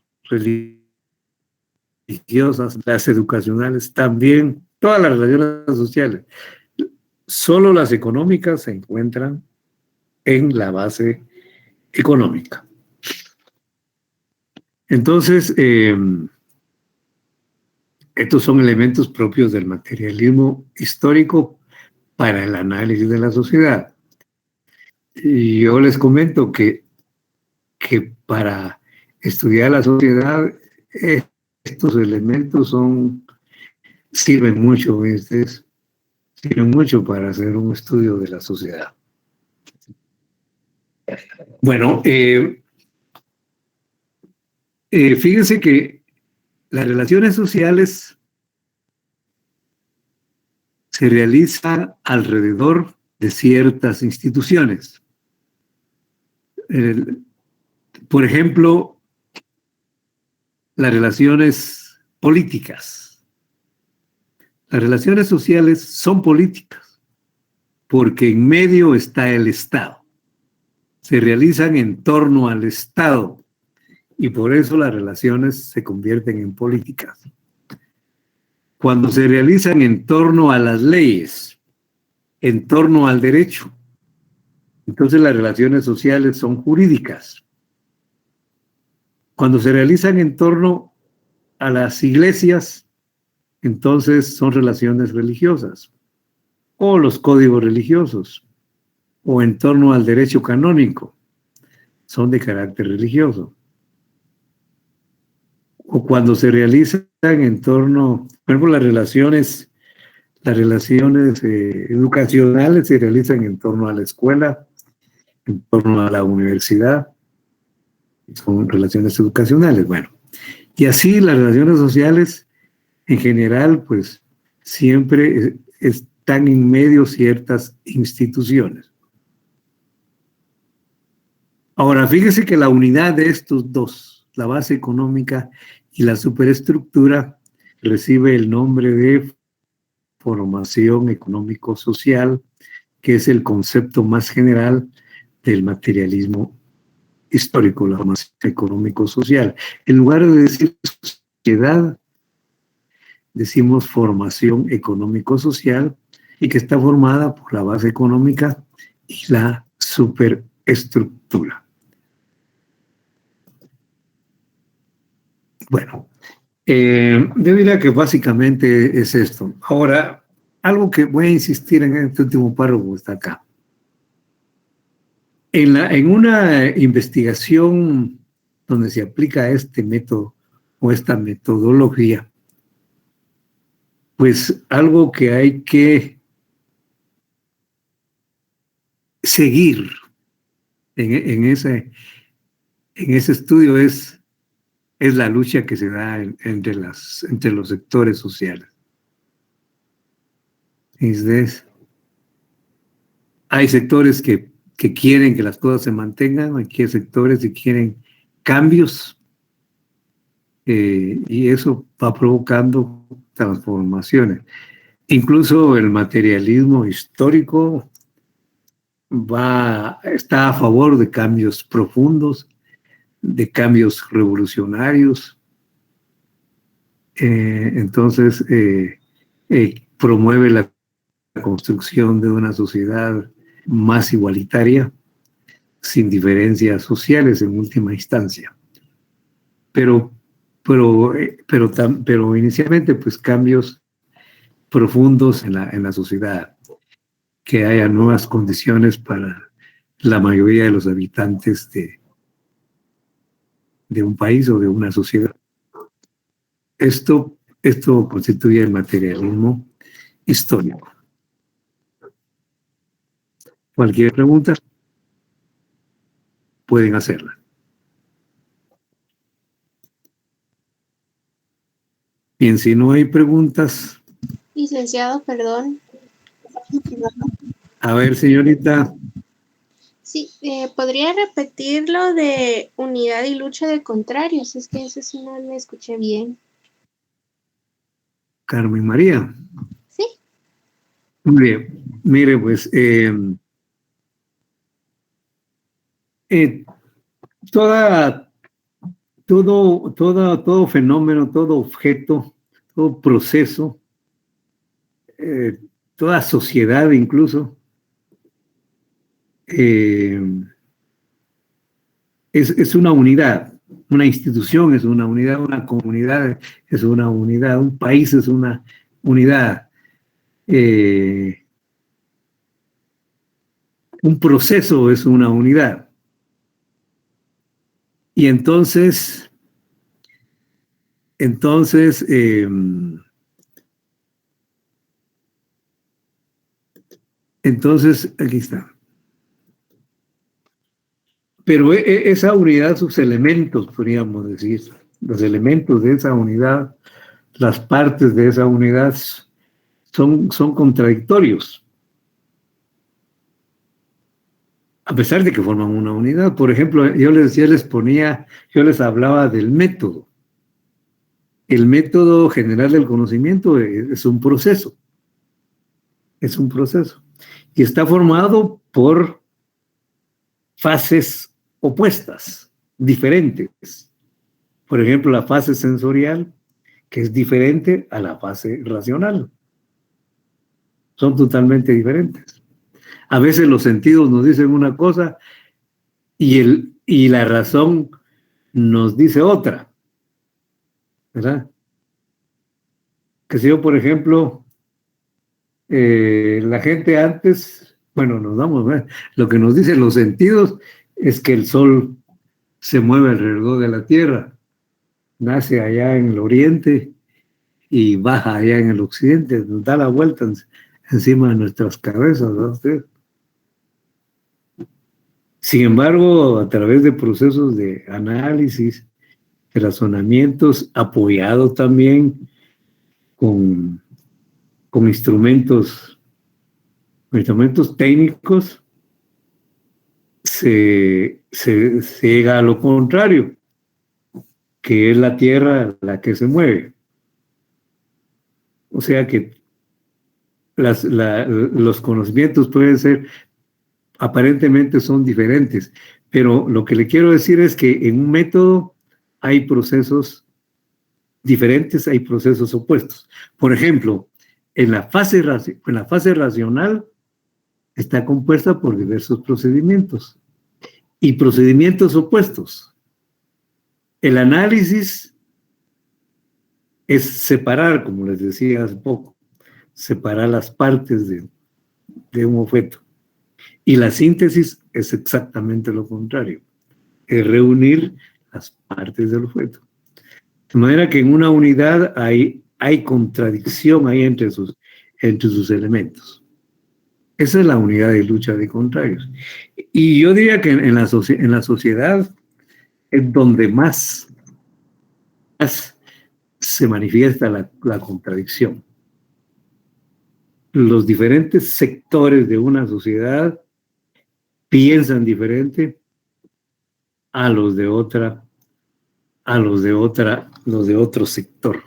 religiosas, las educacionales también, todas las relaciones sociales. Solo las económicas se encuentran en la base económica. Entonces, estos son elementos propios del materialismo histórico para el análisis de la sociedad. Y yo les comento que para estudiar la sociedad, estos elementos sirven mucho, sirven mucho para hacer un estudio de la sociedad. Bueno, fíjense que las relaciones sociales se realizan alrededor de ciertas instituciones. Por ejemplo, las relaciones políticas. Las relaciones sociales son políticas porque en medio está el Estado. Se realizan en torno al Estado. Y por eso las relaciones se convierten en políticas. Cuando se realizan en torno a las leyes, en torno al derecho, entonces las relaciones sociales son jurídicas. Cuando se realizan en torno a las iglesias, entonces son relaciones religiosas, o los códigos religiosos, o en torno al derecho canónico. son de carácter religioso. O cuando se realizan en torno, por ejemplo, las relaciones educacionales se realizan en torno a la escuela, en torno a la universidad, son relaciones educacionales. Bueno, y así las relaciones sociales en general, pues siempre están en medio ciertas instituciones. Ahora, fíjese que la unidad de estos dos, la base económica y la superestructura, recibe el nombre de formación económico-social, que es el concepto más general del materialismo histórico, la formación económico-social. En lugar de decir sociedad, decimos formación económico-social, y que está formada por la base económica y la superestructura. Bueno, yo diría que básicamente es esto. Ahora, algo que voy a insistir en este último párrafo que está acá. En una investigación donde se aplica este método o esta metodología, pues algo que hay que seguir en ese estudio es la lucha que se da entre los sectores sociales. Hay sectores que quieren que las cosas se mantengan, hay sectores que quieren cambios, y eso va provocando transformaciones. Incluso el materialismo histórico está a favor de cambios profundos, de cambios revolucionarios. Entonces promueve la construcción de una sociedad más igualitaria, sin diferencias sociales en última instancia. Pero inicialmente, pues cambios profundos en la sociedad, que haya nuevas condiciones para la mayoría de los habitantes de un país o de una sociedad. Esto constituye el materialismo histórico. Cualquier pregunta, pueden hacerla. Bien, si no hay preguntas. Licenciado, perdón. A ver, señorita. Sí, ¿podría repetir lo de unidad y lucha de contrarios? Es que eso sí no lo escuché bien. Carmen María. Sí. Muy bien. Mire, pues, todo fenómeno, todo objeto, todo proceso, toda sociedad incluso, es una unidad. Una institución es una unidad, una comunidad es una unidad, un país es una unidad. Un proceso es una unidad. Y entonces, aquí está. Pero esa unidad, sus elementos, podríamos decir, los elementos de esa unidad, las partes de esa unidad son contradictorios, a pesar de que forman una unidad. Por ejemplo, yo les hablaba del método. El método general del conocimiento es un proceso. Es un proceso. Y está formado por fases opuestas, diferentes. Por ejemplo, la fase sensorial, que es diferente a la fase racional. Son totalmente diferentes. A veces los sentidos nos dicen una cosa y la razón nos dice otra, ¿verdad? Que si yo, por ejemplo, la gente antes, bueno, lo que nos dicen los sentidos, es que el Sol se mueve alrededor de la Tierra, nace allá en el oriente y baja allá en el occidente, nos da la vuelta encima de nuestras cabezas, ¿no? Sin embargo, a través de procesos de análisis, de razonamientos, apoyados también con instrumentos técnicos, se llega a lo contrario, que es la Tierra la que se mueve. O sea que los conocimientos pueden ser, aparentemente son diferentes, pero lo que le quiero decir es que en un método hay procesos diferentes, hay procesos opuestos. Por ejemplo, en la fase racional está compuesta por diversos procedimientos y procedimientos opuestos. El análisis es separar, como les decía hace poco, separar las partes de un objeto. Y la síntesis es exactamente lo contrario, es reunir las partes del objeto. De manera que en una unidad hay contradicción ahí entre sus elementos. Esa es la unidad de lucha de contrarios. Y yo diría que en la sociedad es donde más se manifiesta la contradicción. Los diferentes sectores de una sociedad piensan diferente a los de otro sector,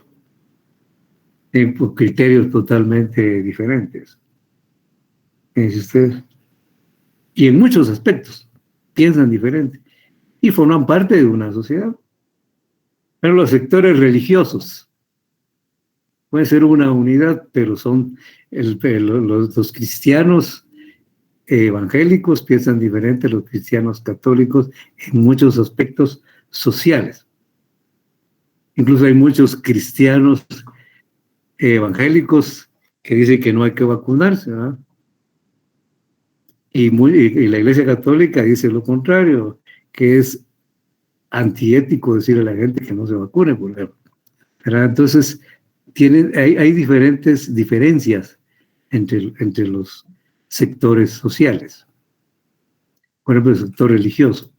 por criterios totalmente diferentes. ¿Dice usted? Y en muchos aspectos piensan diferente y forman parte de una sociedad. Pero los sectores religiosos puede ser una unidad, pero son los cristianos evangélicos piensan diferente a los cristianos católicos en muchos aspectos sociales. Incluso hay muchos cristianos evangélicos que dicen que no hay que vacunarse, ¿verdad? Y la Iglesia Católica dice lo contrario, que es antiético decirle a la gente que no se vacune, por ejemplo, ¿verdad? Entonces, hay diferencias entre los sectores sociales. Por ejemplo, el sector religioso.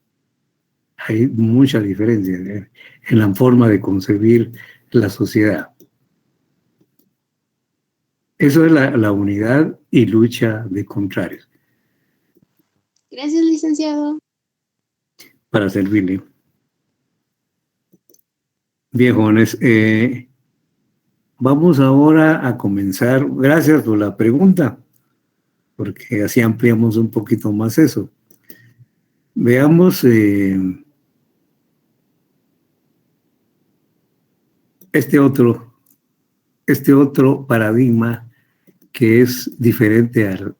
Hay mucha diferencia en la forma de concebir la sociedad. Eso es la unidad y lucha de contrarios. Gracias, licenciado. Para servirle. Bien, jóvenes, vamos ahora a comenzar. Gracias por la pregunta, porque así ampliamos un poquito más eso. Veamos este otro paradigma que es diferente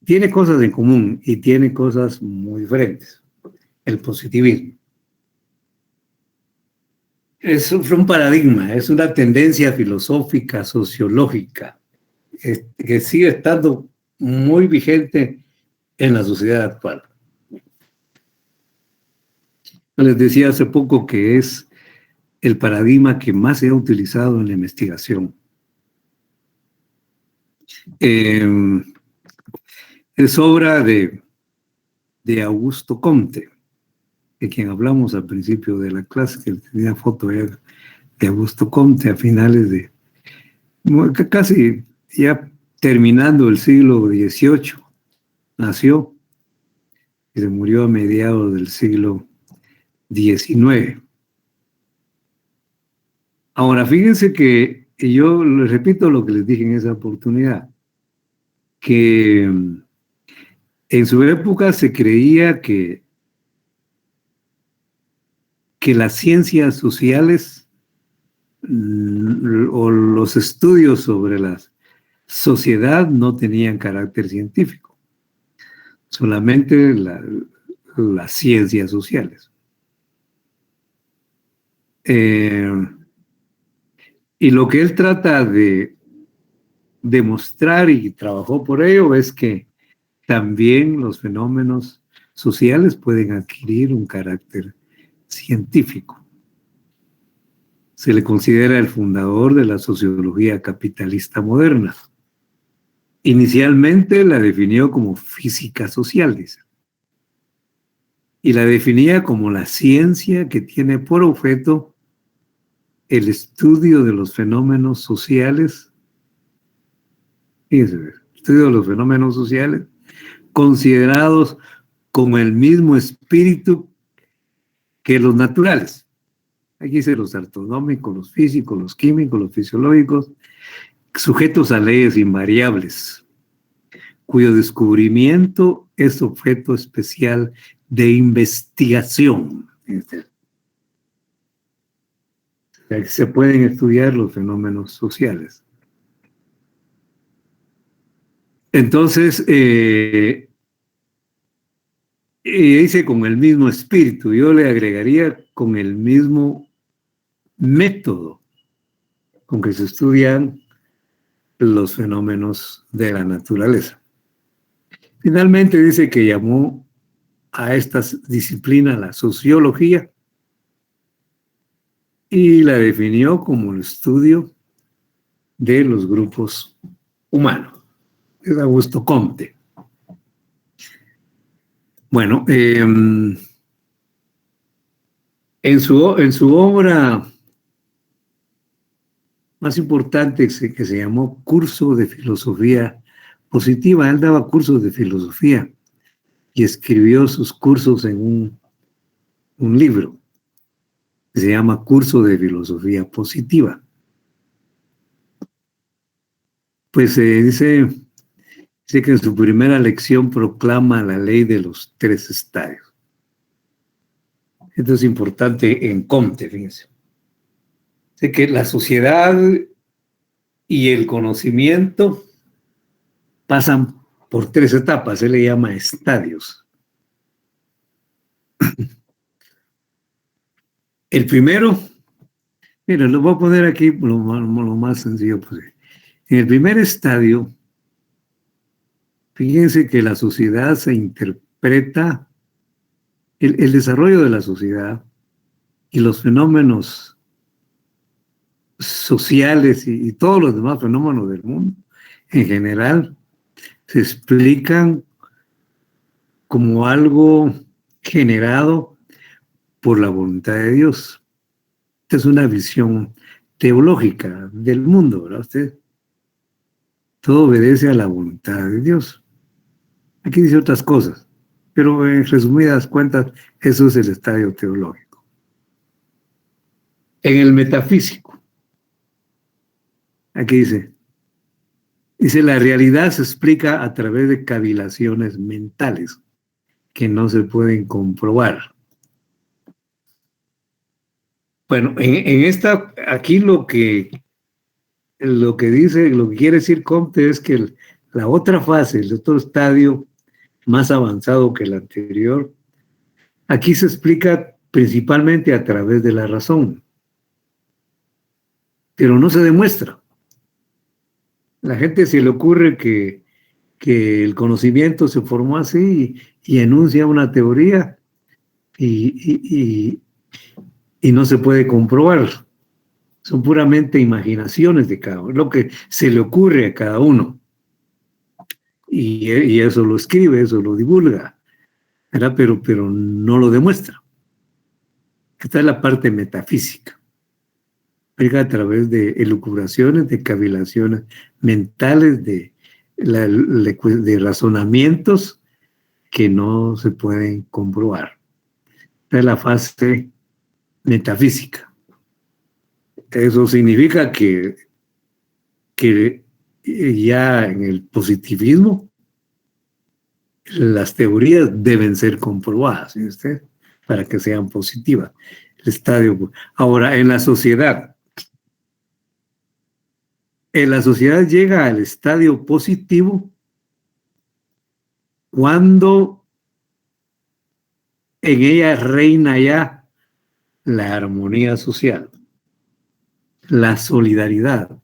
tiene cosas en común y tiene cosas muy diferentes. El positivismo. Es un paradigma, es una tendencia filosófica, sociológica, que sigue estando muy vigente en la sociedad actual. Les decía hace poco que es el paradigma que más se ha utilizado en la investigación. Es obra de Augusto Comte, de quien hablamos al principio de la clase, que tenía foto de Augusto Comte a finales casi ya terminando el siglo XVIII, nació y se murió a mediados del siglo XIX. Ahora, fíjense que yo les repito lo que les dije en esa oportunidad, que en su época se creía que las ciencias sociales o los estudios sobre la sociedad no tenían carácter científico, solamente las ciencias sociales. Y lo que él trata de demostrar, y trabajó por ello, es que también los fenómenos sociales pueden adquirir un carácter científico. Se le considera el fundador de la sociología capitalista moderna. Inicialmente la definió como física social, dice, y la definía como la ciencia que tiene por objeto el estudio de los fenómenos sociales, fíjense, estudio de los fenómenos sociales considerados con el mismo espíritu que los naturales. Aquí dice los artonómicos, los físicos, los químicos, los fisiológicos, sujetos a leyes invariables, cuyo descubrimiento es objeto especial de investigación. O sea, que se pueden estudiar los fenómenos sociales. Entonces, dice con el mismo espíritu, yo le agregaría con el mismo método con que se estudian los fenómenos de la naturaleza. Finalmente dice que llamó a esta disciplina la sociología y la definió como el estudio de los grupos humanos. Es Augusto Comte. Bueno, en su obra más importante, que se llamó Curso de Filosofía Positiva, él daba cursos de filosofía y escribió sus cursos en un libro que se llama Curso de Filosofía Positiva. Pues dice que en su primera lección proclama la ley de los 3 estadios. Esto es importante en Comte, fíjense. Dice que la sociedad y el conocimiento pasan por 3 etapas, él le llama estadios. El primero, miren, lo voy a poner aquí lo más sencillo posible. En el primer estadio, fíjense que la sociedad se interpreta, el desarrollo de la sociedad y los fenómenos sociales y todos los demás fenómenos del mundo en general se explican como algo generado por la voluntad de Dios. Esta es una visión teológica del mundo, ¿verdad usted? Todo obedece a la voluntad de Dios. Aquí dice otras cosas, pero en resumidas cuentas, eso es el estadio teológico. En el metafísico, aquí dice, la realidad se explica a través de cavilaciones mentales que no se pueden comprobar. Bueno, en esta, aquí lo que dice, lo que quiere decir Comte es que la otra fase, el otro estadio más avanzado que el anterior, aquí se explica principalmente a través de la razón, pero no se demuestra. La gente se le ocurre que el conocimiento se formó así y enuncia una teoría y no se puede comprobar. Son puramente imaginaciones de cada uno, lo que se le ocurre a cada uno. Y eso lo escribe, eso lo divulga, ¿verdad? Pero no lo demuestra. Esta es la parte metafísica. A través de elucubraciones, de cavilaciones mentales, de razonamientos que no se pueden comprobar. Esta es la fase metafísica. Eso significa que ya en el positivismo las teorías deben ser comprobadas, ¿sí usted? Para que sean positivas. El estadio. Ahora, en la sociedad llega al estadio positivo cuando en ella reina ya la armonía social, la solidaridad,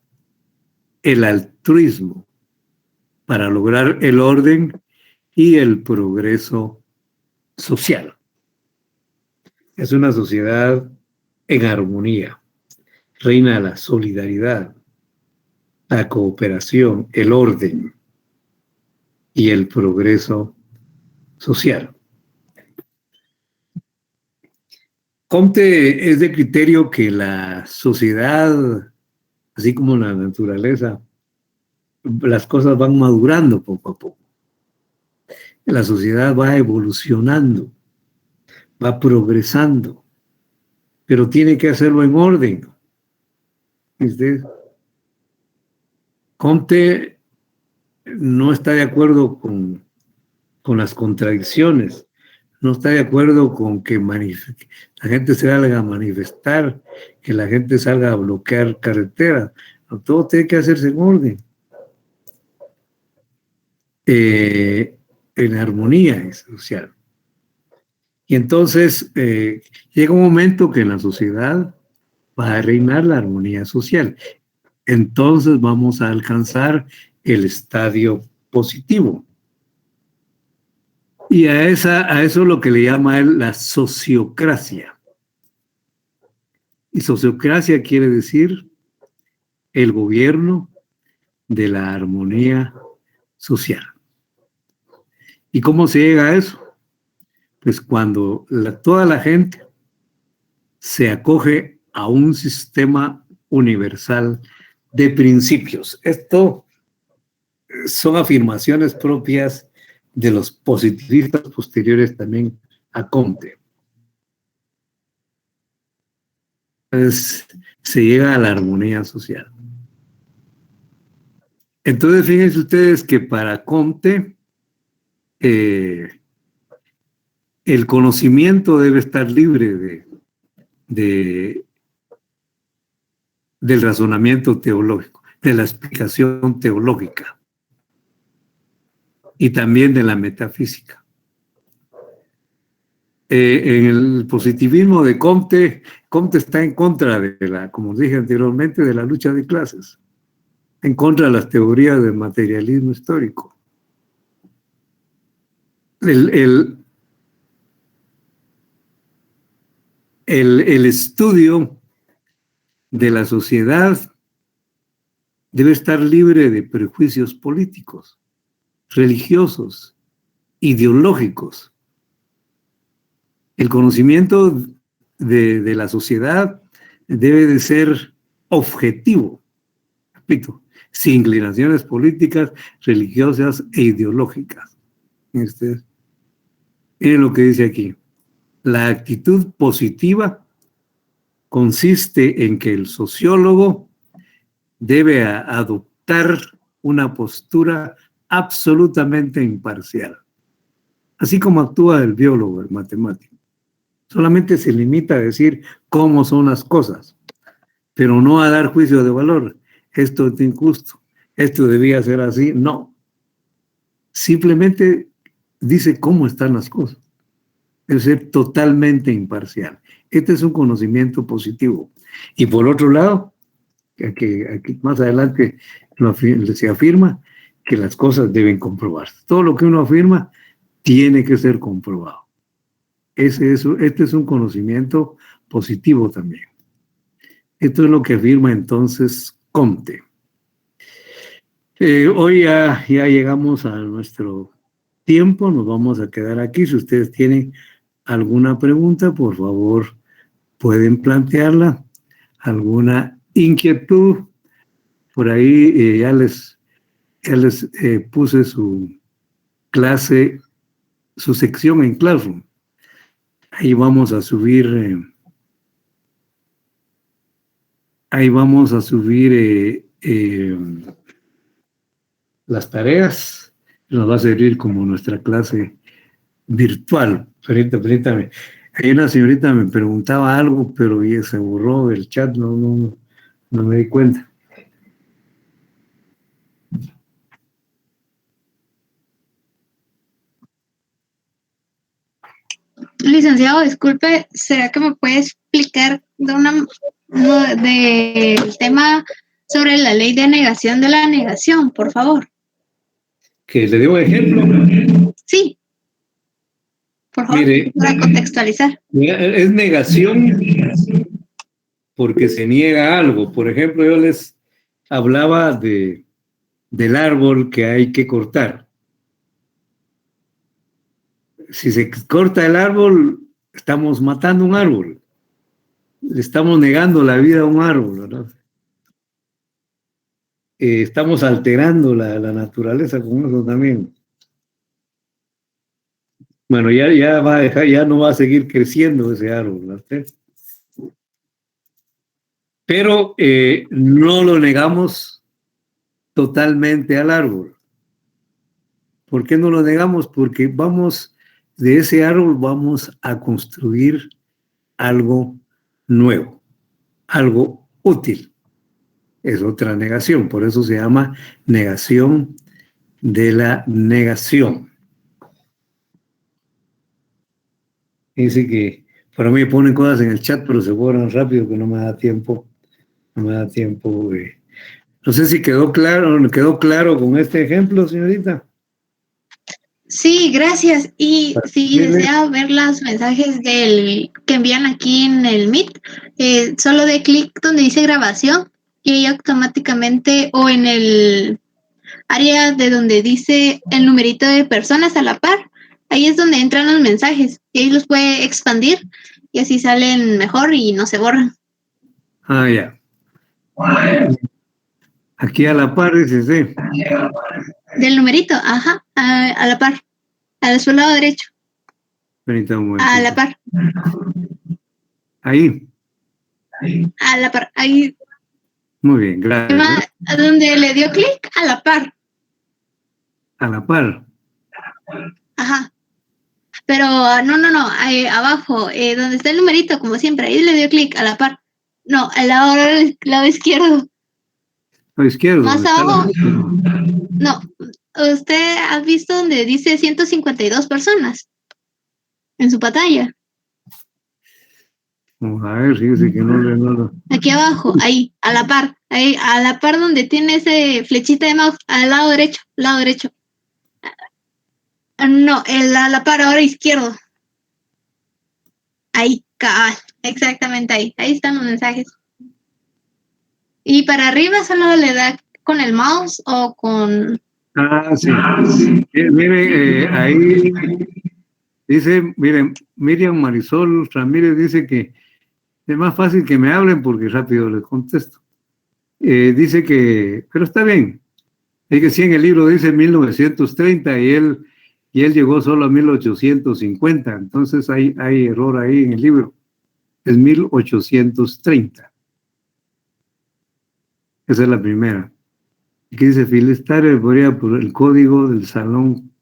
el altruismo, para lograr el orden y el progreso social. Es una sociedad en armonía. Reina la solidaridad, la cooperación, el orden y el progreso social. Comte es de criterio que la sociedad, así como la naturaleza, las cosas van madurando poco a poco. La sociedad va evolucionando, va progresando, pero tiene que hacerlo en orden. Comte no está de acuerdo con las contradicciones, no está de acuerdo con que la gente se salga a manifestar, que la gente salga a bloquear carreteras. No, todo tiene que hacerse en orden. En armonía social. Y entonces llega un momento que en la sociedad va a reinar la armonía social. Entonces vamos a alcanzar el estadio positivo. Y a eso es lo que le llama él la sociocracia. Y sociocracia quiere decir el gobierno de la armonía social. ¿Y cómo se llega a eso? Pues cuando toda la gente se acoge a un sistema universal de principios. Esto son afirmaciones propias de los positivistas posteriores también a Comte. Entonces, se llega a la armonía social. Entonces, fíjense ustedes que para Comte el conocimiento debe estar libre del razonamiento teológico, de la explicación teológica y también de la metafísica. En el positivismo de Comte está en contra como dije anteriormente, de la lucha de clases, en contra de las teorías del materialismo histórico. El estudio de la sociedad debe estar libre de prejuicios políticos, religiosos, ideológicos. El conocimiento de la sociedad debe de ser objetivo, repito, sin inclinaciones políticas, religiosas e ideológicas. Miren lo que dice aquí. La actitud positiva consiste en que el sociólogo debe adoptar una postura absolutamente imparcial, así como actúa el biólogo, el matemático. Solamente se limita a decir cómo son las cosas, pero no a dar juicio de valor. Esto es injusto, esto debía ser así. No. Simplemente dice cómo están las cosas. Es ser totalmente imparcial. Este es un conocimiento positivo. Y por otro lado, aquí más adelante se afirma que las cosas deben comprobarse. Todo lo que uno afirma tiene que ser comprobado. Este es un conocimiento positivo también. Esto es lo que afirma entonces Comte. Hoy ya llegamos a nuestro tiempo, nos vamos a quedar aquí. Si ustedes tienen alguna pregunta, por favor, pueden plantearla. Alguna inquietud, por ahí ya les puse su clase, su sección en Classroom. Ahí vamos a subir las tareas. Nos va a servir como nuestra clase virtual. Permítame. Hay una señorita me preguntaba algo, pero ya se borró del chat, no me di cuenta. Licenciado, disculpe, ¿será que me puede explicar del tema sobre la ley de negación de la negación, por favor? Que le dé un ejemplo. Sí. Por favor, Mire, para contextualizar. es negación porque se niega algo. Por ejemplo, yo les hablaba del árbol que hay que cortar. Si se corta el árbol, estamos matando un árbol. Le estamos negando la vida a un árbol, ¿no? Estamos alterando la naturaleza con eso también. Bueno, ya va a dejar, ya no va a seguir creciendo ese árbol, ¿no? Pero no lo negamos totalmente al árbol. ¿Por qué no lo negamos? Porque de ese árbol vamos a construir algo nuevo, algo útil. Es otra negación, por eso se llama negación de la negación. Dice que para mí ponen cosas en el chat, pero se borran rápido, que no me da tiempo. No me da tiempo. No sé si quedó claro con este ejemplo, señorita. Sí, gracias. Y si desea ver los mensajes que envían aquí en el Meet, solo dé clic donde dice grabación y ahí automáticamente, o en el área de donde dice el numerito de personas a la par, ahí es donde entran los mensajes y ahí los puede expandir y así salen mejor y no se borran. Ah, ya. Aquí a la par, dice, sí. Del numerito, ajá, a la par, a su lado derecho. Permítame un A la par. Ahí. A la par, ahí. Muy bien, gracias. A donde le dio clic, a la par. A la par. Ajá. Pero no, abajo, donde está el numerito, como siempre, ahí le dio clic, a la par. No, al lado izquierdo. A la izquierda. Más abajo. No, usted ha visto donde dice 152 personas en su pantalla. Vamos a ver, fíjese que no. Aquí abajo, ahí, a la par donde tiene ese flechita de mouse, al lado derecho. No, a la par ahora izquierdo. Ahí, cabal, exactamente ahí. Ahí están los mensajes. Y para arriba solo le da con el mouse o con... Ah, sí. Mire, ahí dice, miren, Miriam Marisol Ramírez dice que es más fácil que me hablen porque rápido les contesto. Dice que, pero está bien. Es que sí, en el libro dice 1930 y él llegó solo a 1850. Entonces hay error ahí en el libro. Es 1830. Esa es la primera. Aquí dice Filestar podría por el código del salón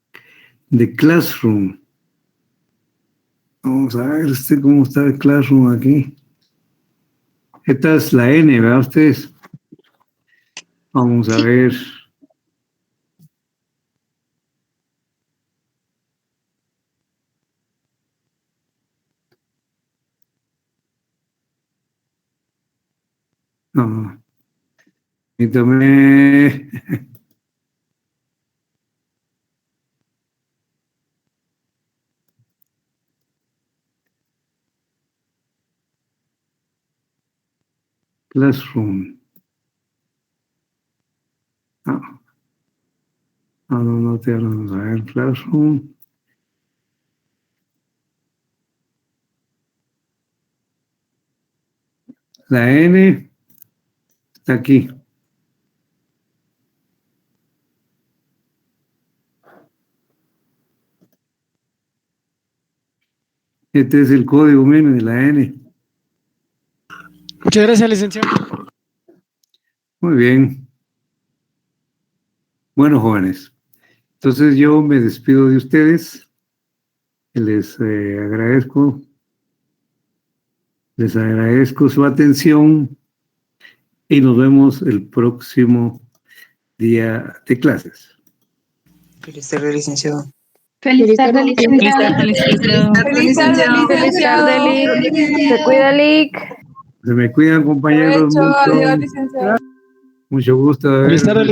de Classroom. Vamos a ver cómo está el Classroom aquí. Esta es la N, ¿verdad ustedes? Vamos a ver. No. Permítame. Classroom. No te vamos a ver. Classroom. La N está aquí. Este es el código menos de la N. Muchas gracias, licenciado. Muy bien. Bueno, jóvenes. Entonces yo me despido de ustedes. Les agradezco su atención y nos vemos el próximo día de clases. Feliz tarde, licenciado. Feliz tarde, licenciado. Feliz tarde, Lic. Se cuida, Lic. Se me cuidan, compañeros. Adiós, licenciado. Mucho gusto. Feliz tarde,